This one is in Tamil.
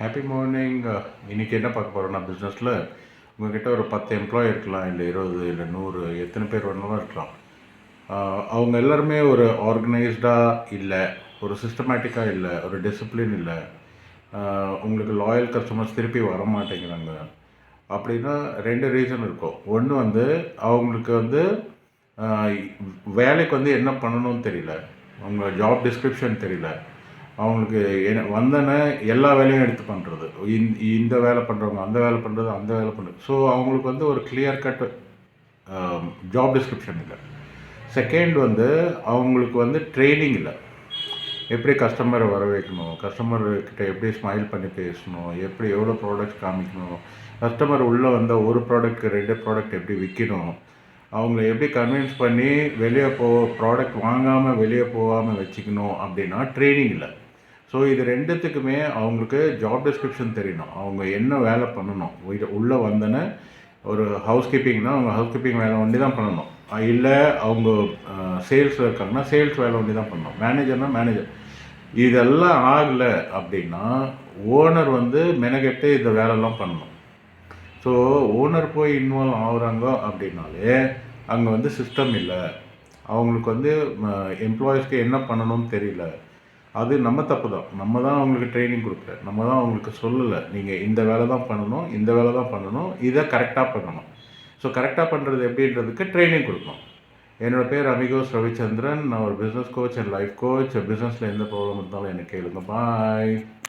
Happy morning. இன்றைக்கி என்ன பார்க்க போகிறோன்னா, பிஸ்னஸில் உங்கள்கிட்ட ஒரு 10 எம்ப்ளாயி இருக்கலாம், இல்லை 20 இல்லை 100, எத்தனை பேர் வேணாலும் இருக்கலாம். அவங்க எல்லாருமே ஒரு ஆர்கனைஸ்டாக இல்லை, ஒரு சிஸ்டமேட்டிக்காக இல்லை, ஒரு டிசிப்ளின் இல்லை, உங்களுக்கு லாயல் கஸ்டமர்ஸ் திருப்பி வர மாட்டேங்கிறாங்க அப்படின்னா 2 ரீசன் இருக்கும். ஒன்று வந்து அவங்களுக்கு வந்து வேலைக்கு வந்து என்ன பண்ணணும்னு தெரியல, அவங்க ஜாப் டிஸ்கிரிப்ஷன் தெரியல, அவங்களுக்கு வந்தோன்னே எல்லா வேலையும் எடுத்து பண்ணுறது, இந்த வேலை பண்ணுறவங்க அந்த வேலை பண்ணுறது, அந்த வேலை பண்ணுறது. ஸோ அவங்களுக்கு வந்து ஒரு கிளியர் கட் ஜாப் டிஸ்கிரிப்ஷன் இல்லை. செகண்ட் வந்து அவங்களுக்கு வந்து ட்ரைனிங் இல்லை. எப்படி கஸ்டமரை வர வைக்கணும், கஸ்டமர்கிட்ட எப்படி ஸ்மைல் பண்ணி பேசணும், எப்படி எவ்வளோ ப்ராடக்ட்ஸ் காமிக்கணும், கஸ்டமர் உள்ளே வந்தால் ஒரு ப்ராடக்ட் 2 ப்ராடக்ட் எப்படி விற்கணும், அவங்கள எப்படி கன்வின்ஸ் பண்ணி வெளியே ப்ராடக்ட் வாங்காமல் வெளியே போகாமல் வச்சுக்கணும் அப்படின்னா ட்ரைனிங் இல்லை. ஸோ இது ரெண்டுத்துக்குமே அவங்களுக்கு ஜாப் டிஸ்கிரிப்ஷன் தெரியணும், அவங்க என்ன வேலை பண்ணணும். உள்ளே வந்தோன்னே ஒரு ஹவுஸ் கீப்பிங்னால் அவங்க ஹவுஸ் கீப்பிங் வேலை ஒண்டி தான் பண்ணணும், இல்லை அவங்க சேல்ஸில் இருக்காங்கன்னா சேல்ஸ் வேலை ஒண்டி தான் பண்ணணும், மேனேஜர்னால் மேனேஜர். இதெல்லாம் ஆகலை அப்படின்னா ஓனர் வந்து மெனக்கெட்டு இந்த வேலைலாம் பண்ணணும். ஸோ ஓனர் போய் இன்வால்வ் ஆகுறாங்க அப்படின்னாலே அங்கே வந்து சிஸ்டம் இல்லை, அவங்களுக்கு வந்து எம்ப்ளாயீஸ்க்கு என்ன பண்ணணும்னு தெரியல. அது நம்ம தப்பு தான், நம்ம தான் அவங்களுக்கு ட்ரைனிங் கொடுக்கல, நம்ம தான் அவங்களுக்கு சொல்லலை நீங்கள் இந்த வேலை தான் பண்ணணும், இந்த வேலை தான் பண்ணணும், இதை கரெக்டாக பண்ணணும். ஸோ கரெக்டாக பண்ணுறது எப்படின்றதுக்கு ட்ரைனிங் கொடுக்கணும். என்னோடய பேர் அமிகோஸ் ரவிச்சந்திரன். நான் ஒரு business coach and life coach. பிஸ்னஸில் எந்த ப்ராப்ளம் இருந்தாலும் எனக்கு கேளுங்க. பாய்.